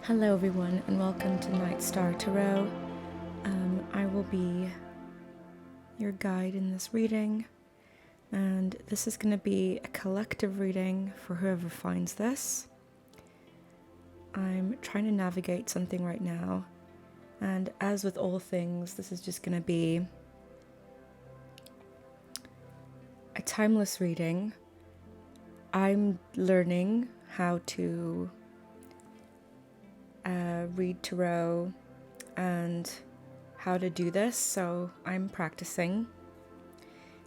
Hello everyone and welcome to Night Star Tarot. I will be your guide in this reading, and this is going to be a collective reading for whoever finds this. I'm trying to navigate something right now, and as with all things, this is just going to be a timeless reading. I'm learning how to read tarot and how to do this, so I'm practicing.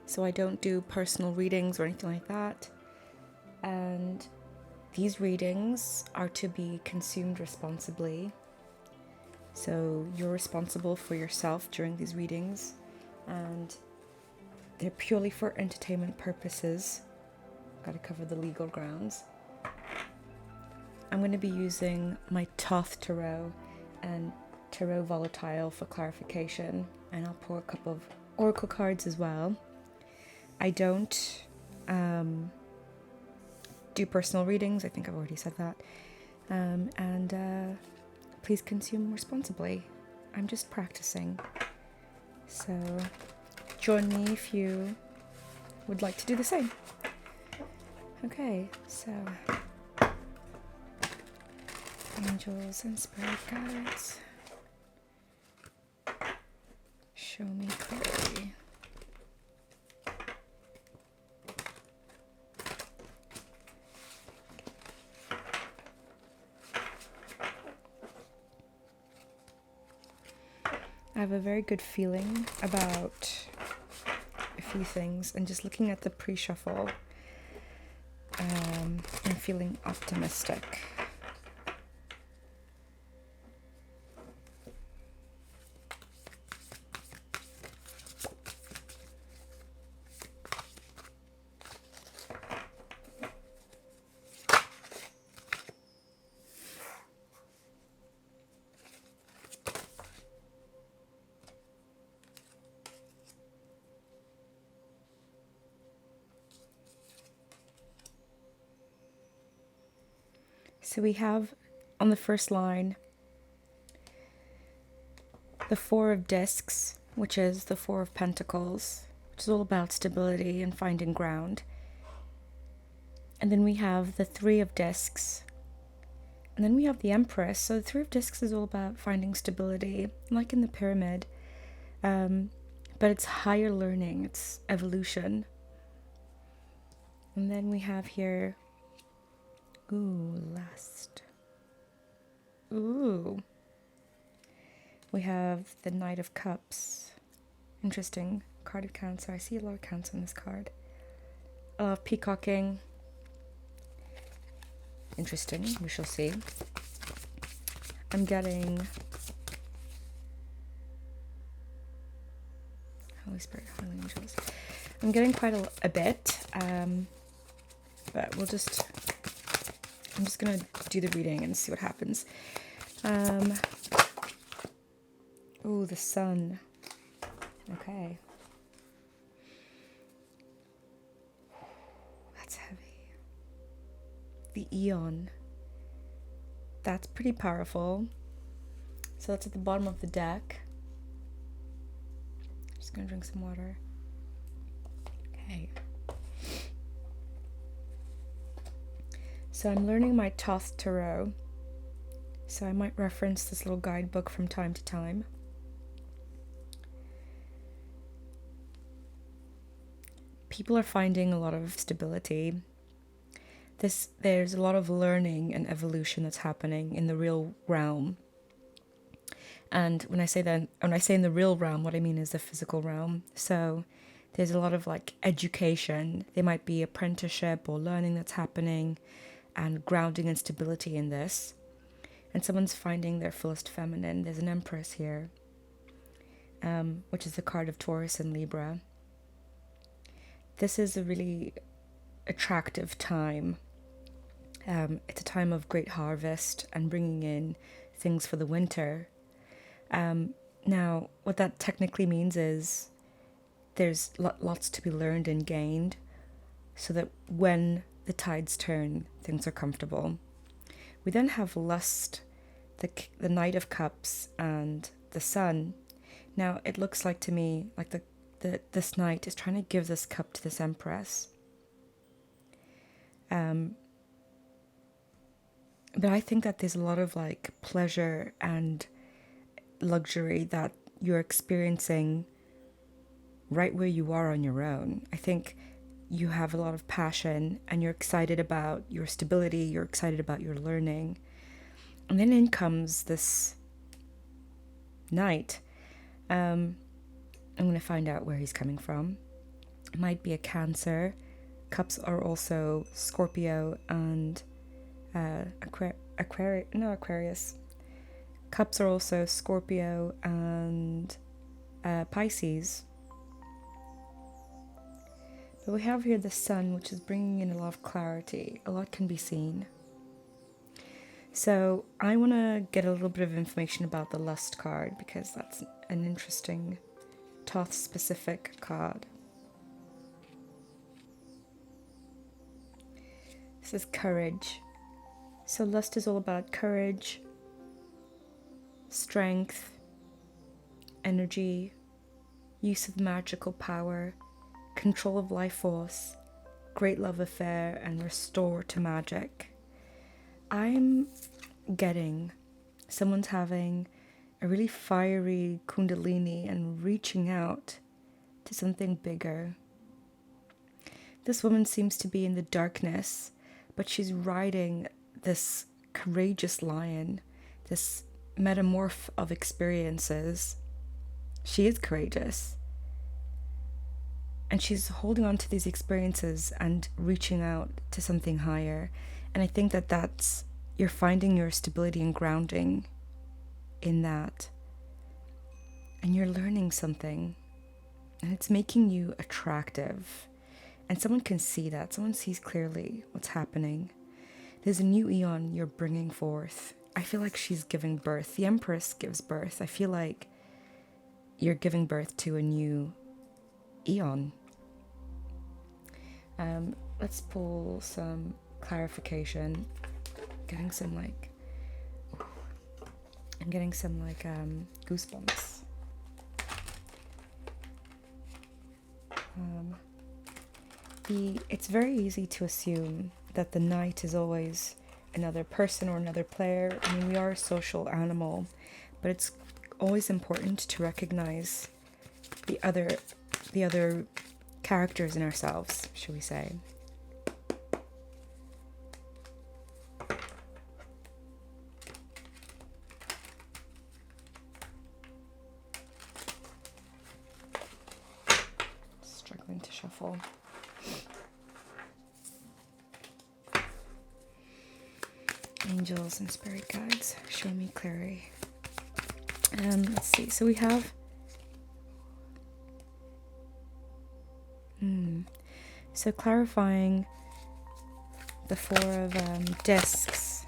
So I don't do personal readings or anything like that, and these readings are to be consumed responsibly. So you're responsible for yourself during these readings, and they're purely for entertainment purposes. Got to cover the legal grounds. I'm going to be using my Thoth Tarot and Tarot Volatile for clarification, and I'll pull a couple of oracle cards as well. I don't do personal readings. I think I've already said that. And please consume responsibly. I'm just practicing. So join me if you would like to do the same. Okay, so angels and spirit guides, show me clearly. I have a very good feeling about a few things, and just looking at the pre-shuffle, I'm feeling optimistic. So we have on the first line the Four of Discs, which is the Four of Pentacles, which is all about stability and finding ground. And then we have the Three of Discs. And then we have the Empress. So the Three of Discs is all about finding stability, like in the pyramid. But it's higher learning, it's evolution. And then we have here, lust. We have the Knight of Cups. Interesting. Card of Cancer. I see a lot of Cancer on this card. A lot of peacocking. Interesting. We shall see. I'm getting Holy Spirit, Holy Angels. I'm getting quite a bit. But I'm just going to do the reading and see what happens. The Sun. Okay. That's heavy. The Aeon. That's pretty powerful. So that's at the bottom of the deck. Just going to drink some water. Okay. So I'm learning my Thoth Tarot, so I might reference this little guidebook from time to time. People are finding a lot of stability. There's a lot of learning and evolution that's happening in the real realm. And when I say in the real realm, what I mean is the physical realm. So there's a lot of education. There might be apprenticeship or learning that's happening, and grounding and stability in this. And someone's finding their fullest feminine. There's an Empress here, which is the card of Taurus and Libra. This is a really attractive time. It's a time of great harvest and bringing in things for the winter. Now, what that technically means is there's lots to be learned and gained, so that when the tides turn, things are comfortable. We then have lust. the Knight of Cups and the Sun. Now, it looks like to me like this knight is trying to give this cup to this empress. But I think that there's a lot of like pleasure and luxury that you're experiencing right where you are on your own. I think you have a lot of passion and you're excited about your stability, you're excited about your learning. And then in comes this knight. I'm going to find out where he's coming from. It might be a Cancer. Cups are also Scorpio and Aquarius. Cups are also Scorpio and Pisces. But we have here the Sun, which is bringing in a lot of clarity. A lot can be seen. So I want to get a little bit of information about the Lust card because that's an interesting Thoth-specific card. This is courage. So lust is all about courage, strength, energy, use of magical power, control of life force, great love affair, and restore to magic. I'm getting someone's having a really fiery kundalini and reaching out to something bigger. This woman seems to be in the darkness, but she's riding this courageous lion, this metamorph of experiences. She is courageous. And she's holding on to these experiences and reaching out to something higher. And I think that that's, you're finding your stability and grounding in that. And you're learning something. And it's making you attractive. And someone can see that. Someone sees clearly what's happening. There's a new Aeon you're bringing forth. I feel like she's giving birth. The Empress gives birth. I feel like you're giving birth to a new Aeon. Let's pull some clarification. I'm getting some goosebumps. It's very easy to assume that the knight is always another person or another player. I mean, we are a social animal, but it's always important to recognize the other characters in ourselves, shall we say. Struggling to shuffle. Angels and spirit guides, show me clearly. Let's see. So we have so clarifying the Four of Discs.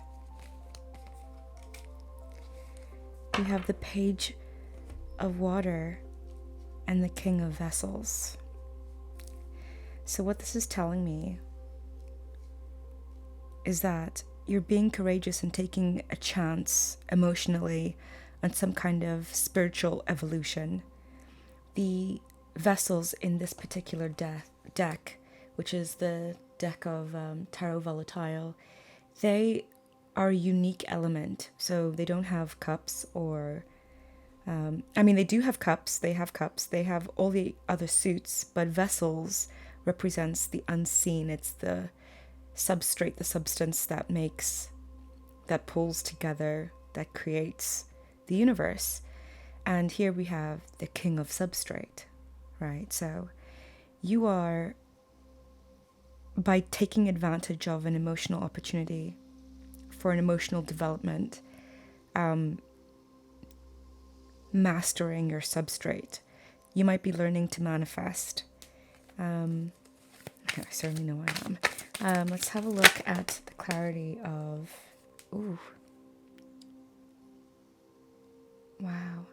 We have the Page of Water and the King of Vessels. So what this is telling me is that you're being courageous and taking a chance emotionally on some kind of spiritual evolution. The vessels in this particular deck, which is the deck of Tarot Volatile, they are a unique element. So they don't have cups or... they do have cups. They have all the other suits, but vessels represents the unseen. It's the substrate, the substance that pulls together, that creates the universe. And here we have the King of Substrate, right? So you are, by taking advantage of an emotional opportunity for an emotional development, mastering your substrate. You might be learning to manifest. Okay, I certainly know I am. Let's have a look at the clarity of... Ooh. Wow.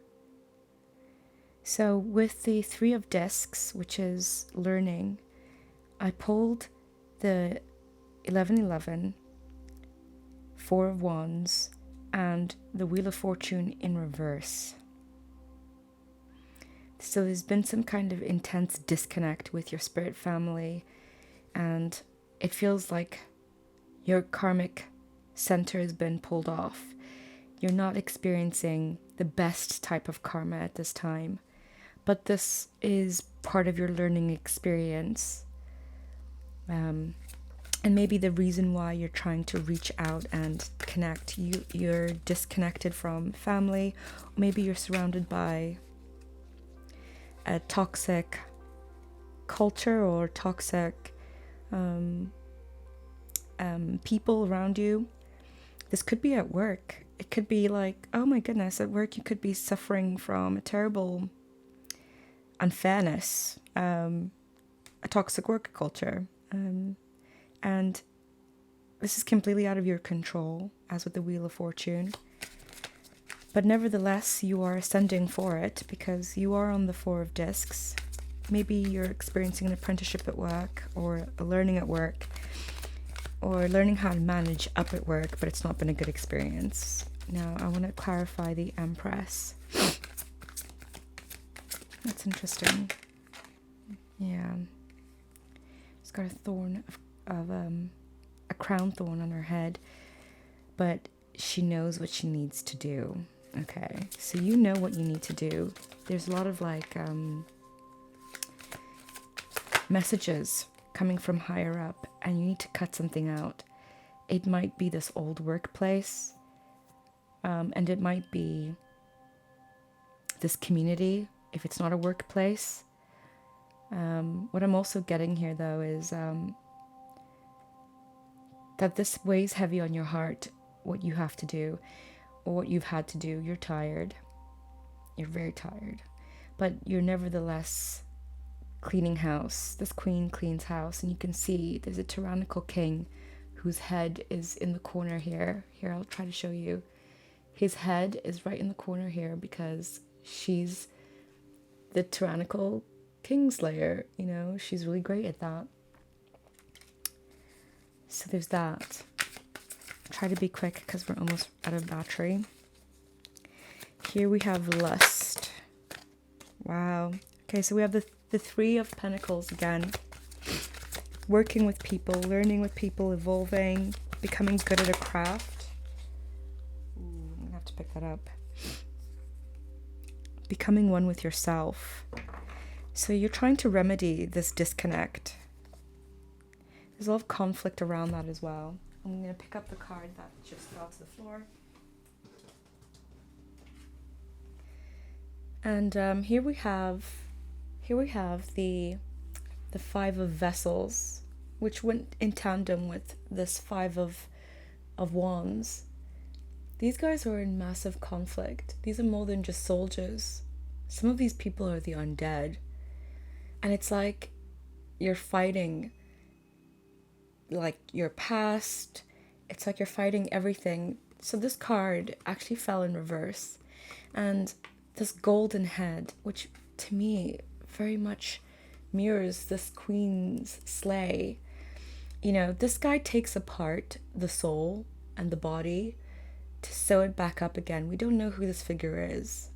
So with the Three of Discs, which is learning, I pulled the 1111, Four of Wands, and the Wheel of Fortune in reverse. So there's been some kind of intense disconnect with your spirit family, and it feels like your karmic center has been pulled off. You're not experiencing the best type of karma at this time, but this is part of your learning experience. And maybe the reason why you're trying to reach out and connect. You're disconnected from family. Maybe you're surrounded by a toxic culture or toxic people around you. This could be at work. It could be like, oh my goodness, at work you could be suffering from a terrible unfairness, a toxic work culture. And this is completely out of your control, as with the Wheel of Fortune. But nevertheless, you are ascending for it because you are on the Four of Discs. Maybe you're experiencing an apprenticeship at work, or a learning at work, or learning how to manage up at work, but it's not been a good experience. Now, I want to clarify the Empress. That's interesting. Yeah. She's got a thorn of a crown thorn on her head, but she knows what she needs to do. Okay, so you know what you need to do. There's a lot of like messages coming from higher up, and you need to cut something out. It might be this old workplace, and it might be this community if it's not a workplace. What I'm also getting here though is that this weighs heavy on your heart, what you have to do or what you've had to do. You're tired. You're very tired. But you're nevertheless cleaning house. This queen cleans house, and you can see there's a tyrannical king whose head is in the corner here. Here, I'll try to show you. His head is right in the corner here because she's the tyrannical kingslayer. You know, she's really great at that. So there's that. Try to be quick because we're almost out of battery. Here we have lust. Wow. Okay, so we have the Three of Pentacles again. Working with people, learning with people, evolving, becoming good at a craft. Ooh, I'm going to have to pick that up. Becoming one with yourself. So you're trying to remedy this disconnect. There's a lot of conflict around that as well. I'm going to pick up the card that just fell to the floor. And here we have the Five of Vessels, which went in tandem with this Five of Wands. These guys are in massive conflict. These are more than just soldiers. Some of these people are the undead. And it's like you're fighting like your past. It's like you're fighting everything. So this card actually fell in reverse. And this golden head, which to me very much mirrors this queen's sleigh. You know, this guy takes apart the soul and the body to sew it back up again. We don't know who this figure is.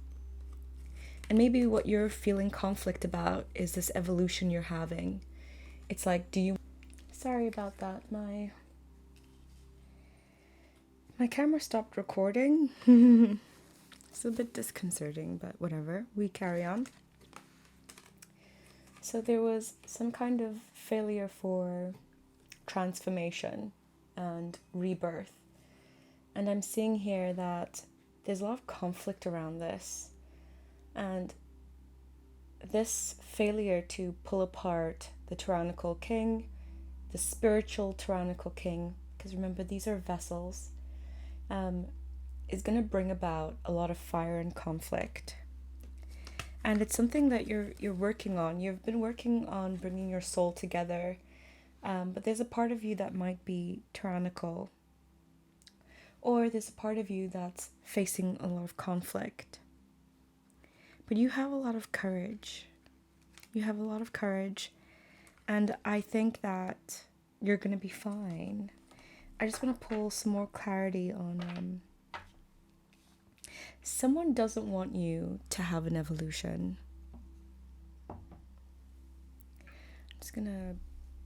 And maybe what you're feeling conflict about is this evolution you're having. It's like, sorry about that. My camera stopped recording. It's a bit disconcerting, but whatever. We carry on. So there was some kind of failure for transformation and rebirth. And I'm seeing here that there's a lot of conflict around this. And this failure to pull apart the tyrannical king, the spiritual tyrannical king, because remember these are vessels, is going to bring about a lot of fire and conflict. And it's something that you're working on. You've been working on bringing your soul together, but there's a part of you that might be tyrannical, or there's a part of you that's facing a lot of conflict. But you have a lot of courage. You have a lot of courage, and I think that you're going to be fine. I just want to pull some more clarity on Someone doesn't want you to have an evolution. I'm just gonna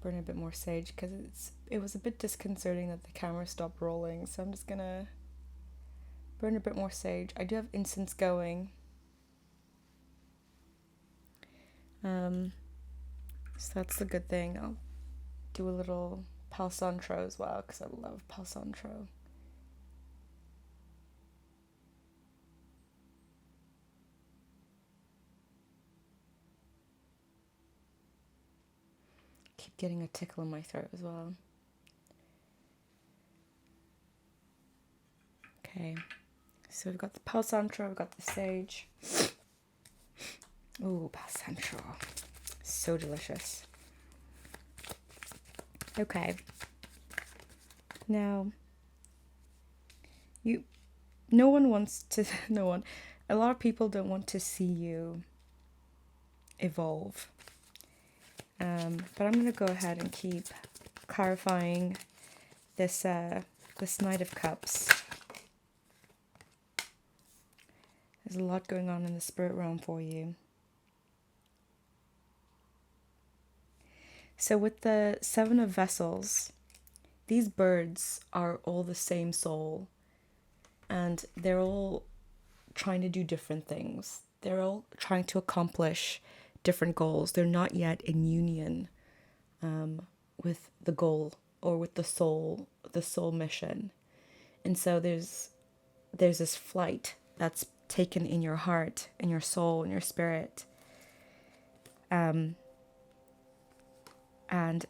burn a bit more sage because it was a bit disconcerting that the camera stopped rolling, so I'm just gonna burn a bit more sage. I do have incense going. So that's the good thing. I'll do a little palsantro as well because I love palsantro. Keep getting a tickle in my throat as well. Okay, so we've got the palsantro, we've got the sage. Ooh, palsantro. So delicious. Okay. Now, no one, a lot of people don't want to see you evolve. But I'm going to go ahead and keep clarifying this Knight of Cups. There's a lot going on in the spirit realm for you. So with the Seven of Vessels, these birds are all the same soul, and they're all trying to do different things. They're all trying to accomplish different goals. They're not yet in union with the goal or with the soul mission. And so there's this flight that's taken in your heart, in your soul, in your spirit. And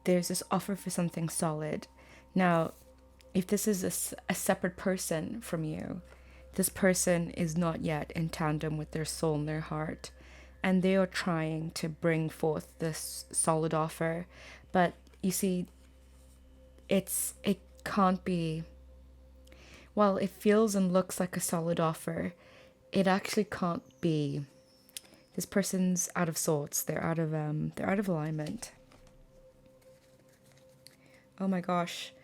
there's this offer for something solid. Now, if this is a separate person from you, this person is not yet in tandem with their soul and their heart, and they are trying to bring forth this solid offer. But you see, it can't be, while it feels and looks like a solid offer, it actually can't be. This person's out of sorts. They're out of alignment. Oh my gosh.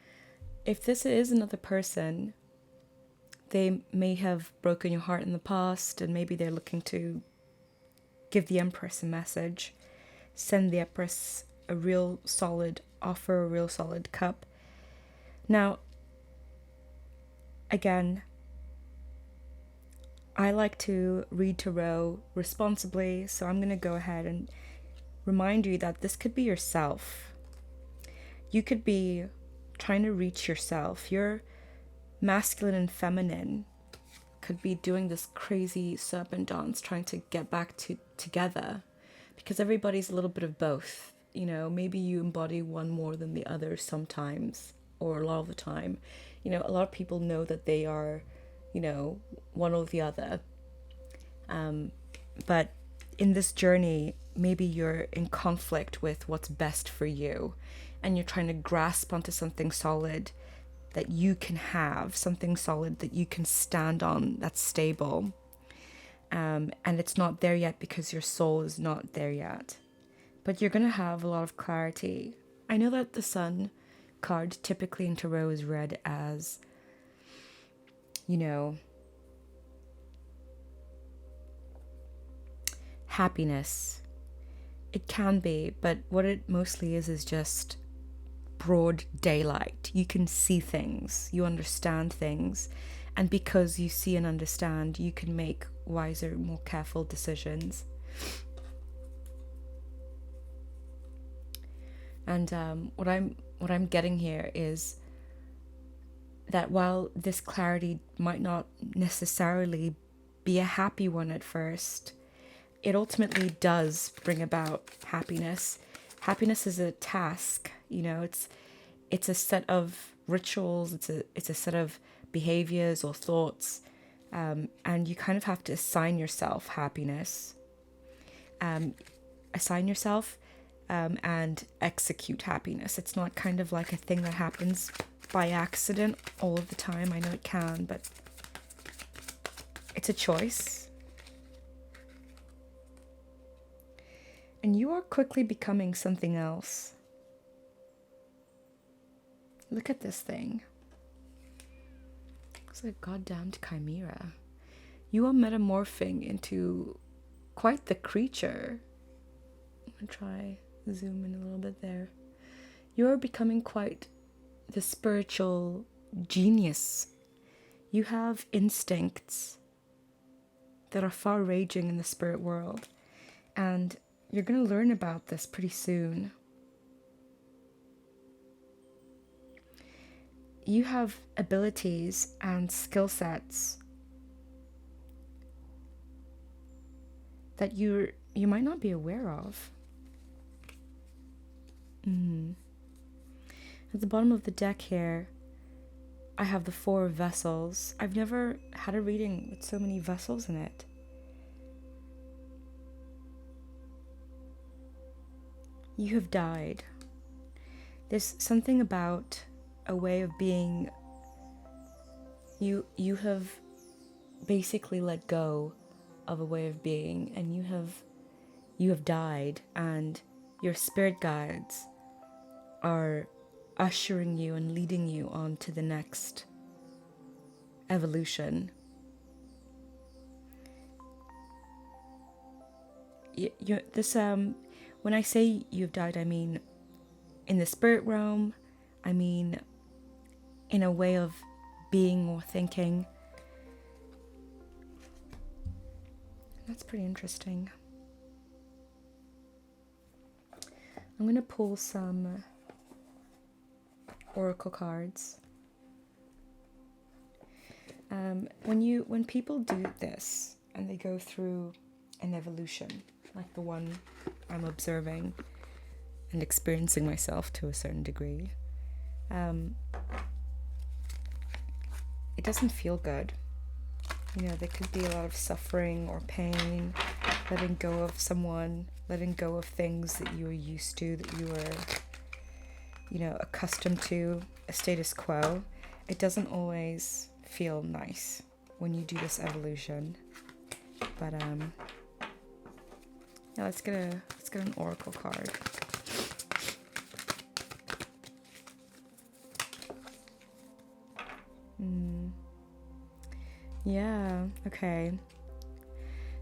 If this is another person, they may have broken your heart in the past, and maybe they're looking to give the Empress a message, send the Empress a real solid offer, a real solid cup. Now, again, I like to read tarot responsibly, so I'm going to go ahead and remind you that this could be yourself. You could be trying to reach yourself. Your masculine and feminine could be doing this crazy serpent dance, trying to get back together, because everybody's a little bit of both. You know, maybe you embody one more than the other sometimes, or a lot of the time. You know, a lot of people know that they are, you know, one or the other. But in this journey, maybe you're in conflict with what's best for you, and you're trying to grasp onto something solid that you can have, something solid that you can stand on, that's stable. And it's not there yet because your soul is not there yet. But you're going to have a lot of clarity. I know that the Sun card typically in tarot is read as, you know, happiness. It can be, but what it mostly is just broad daylight. You can see things, you understand things, and because you see and understand, you can make wiser, more careful decisions. And what I'm getting here is that while this clarity might not necessarily be a happy one at first, it ultimately does bring about happiness. Happiness is a task, you know, it's a set of rituals, it's a set of behaviors or thoughts, and you kind of have to assign yourself happiness. Assign yourself and execute happiness. It's not kind of like a thing that happens by accident all of the time. I know it can, but it's a choice. And you are quickly becoming something else. Look at this thing. It's like a goddamned chimera. you are metamorphing into quite the creature. I'm gonna try zoom in a little bit there. You're becoming quite the spiritual genius. You have instincts that are far raging in the spirit world, and you're going to learn about this pretty soon. You have abilities and skill sets that you might not be aware of. At the bottom of the deck here, I have the 4 vessels. I've never had a reading with so many vessels in it. You have died. There's something about a way of being. You have basically let go of a way of being, and you have died, and your spirit guides are ushering you and leading you on to the next evolution. When I say you've died, I mean in the spirit realm, I mean in a way of being or thinking. That's pretty interesting. I'm going to pull some oracle cards. When people do this and they go through an evolution, like the one I'm observing and experiencing myself to a certain degree, it doesn't feel good. You know, there could be a lot of suffering or pain, letting go of someone, letting go of things that you were used to, that you were, accustomed to, a status quo. It doesn't always feel nice when you do this evolution. But yeah, let's get an oracle card. Yeah, okay.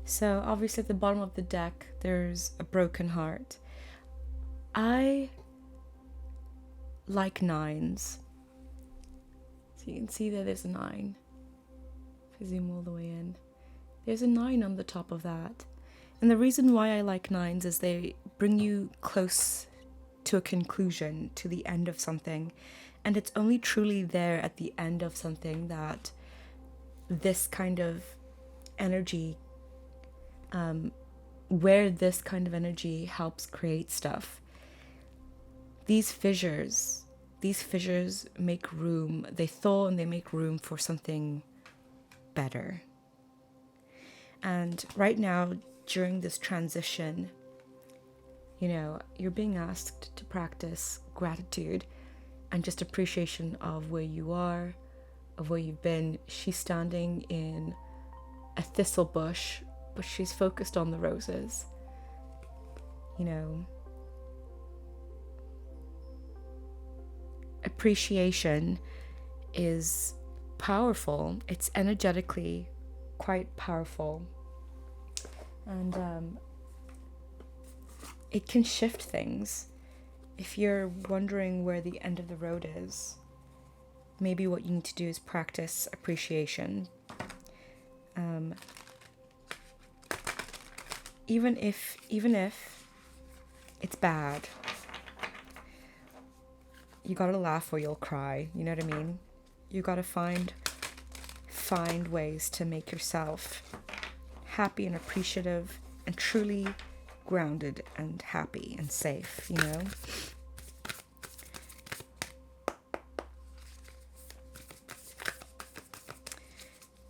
So obviously at the bottom of the deck there's a broken heart. I like 9s. So you can see there's a 9. If I zoom all the way in, there's a 9 on the top of that. And the reason why I like 9s is they bring you close to a conclusion, to the end of something. And it's only truly there at the end of something that this kind of energy, where this kind of energy helps create stuff. These fissures make room, they thaw and they make room for something better. And right now, during this transition, you're being asked to practice gratitude and just appreciation of where you are, of where you've been. She's standing in a thistle bush, but she's focused on the roses. Appreciation is powerful. It's energetically quite powerful. And it can shift things. If you're wondering where the end of the road is, maybe what you need to do is practice appreciation. Even if it's bad, you gotta laugh or you'll cry. You know what I mean? You gotta find ways to make yourself happy and appreciative and truly grounded and happy and safe,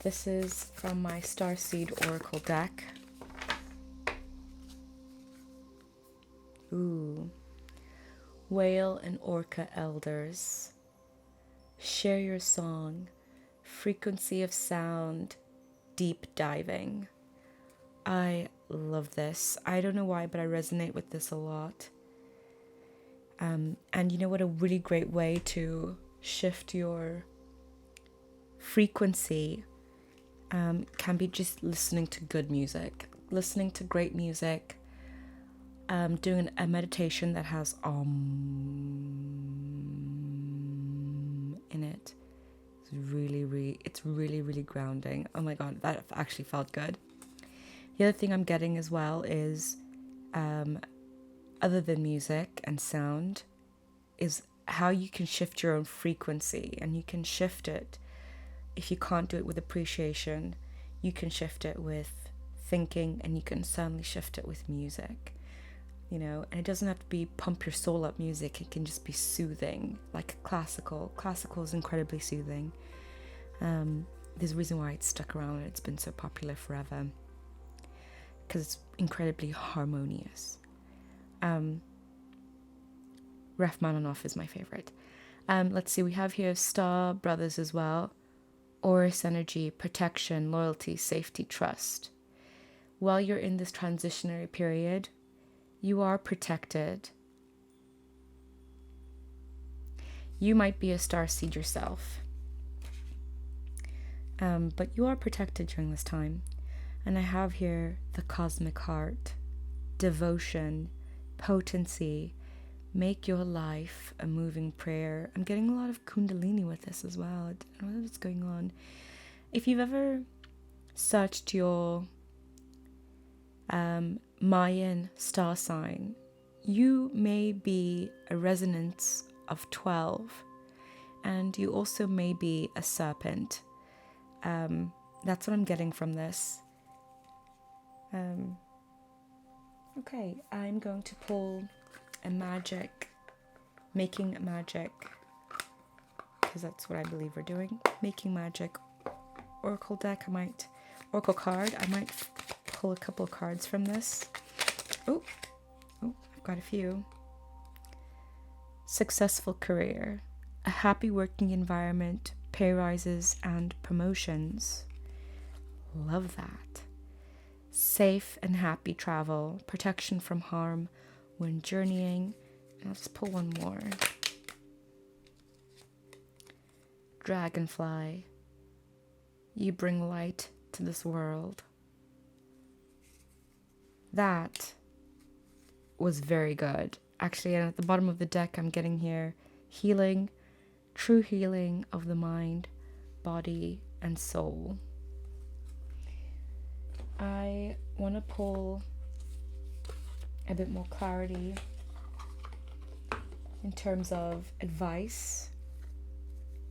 This is from my Starseed Oracle deck. Ooh. Whale and Orca Elders. Share your song. Frequency of sound. Deep diving. I love this. I don't know why, but I resonate with this a lot. And you know what? A really great way to shift your frequency can be just listening to good music, listening to great music, doing a meditation that has in it. It's really, really grounding. Oh my God, that actually felt good. The other thing I'm getting as well is, other than music and sound, is how you can shift your own frequency, and you can shift it. If you can't do it with appreciation, you can shift it with thinking, and you can certainly shift it with music, and it doesn't have to be pump your soul up music. It can just be soothing, like classical is incredibly soothing. There's a reason why it's stuck around and it's been so popular forever, because it's incredibly harmonious. Rachmaninoff is my favorite. Let's see, we have here Star Brothers as well. Aurous energy, protection, loyalty, safety, trust. While you're in this transitionary period, you are protected. You might be a starseed yourself, but you are protected during this time. And I have here the cosmic heart, devotion, potency. Make your life a moving prayer. I'm getting a lot of Kundalini with this as well. I don't know what's going on. If you've ever searched your Mayan star sign, you may be a resonance of 12, and you also may be a serpent. That's what I'm getting from this. Okay, I'm going to pull making magic, because that's what I believe we're doing. Making magic oracle deck. Oracle card. I might pull a couple of cards from this. Oh, I've got a few. Successful career, a happy working environment, pay rises and promotions. Love that. Safe and happy travel, protection from harm when journeying. I'll just pull one more. Dragonfly, you bring light to this world. That was very good. Actually, and at the bottom of the deck, I'm getting here healing, true healing of the mind, body, and soul. I want to pull a bit more clarity in terms of advice.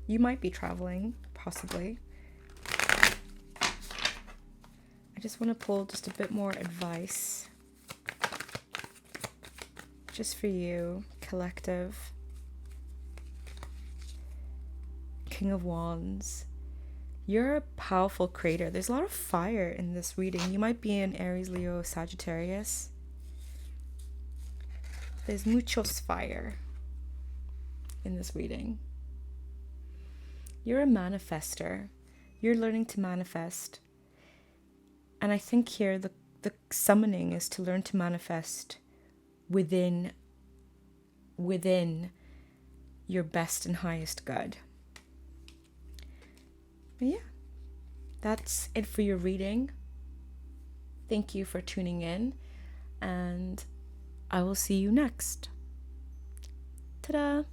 You might be traveling, possibly. I just want to pull just a bit more advice, just for you, collective. King of Wands. You're a powerful creator. There's a lot of fire in this reading. You might be in Aries, Leo, Sagittarius. There's muchos fire in this reading. You're a manifester. You're learning to manifest. And I think here the summoning is to learn to manifest within your best and highest good. But yeah, that's it for your reading. Thank you for tuning in, and I will see you next. Ta-da!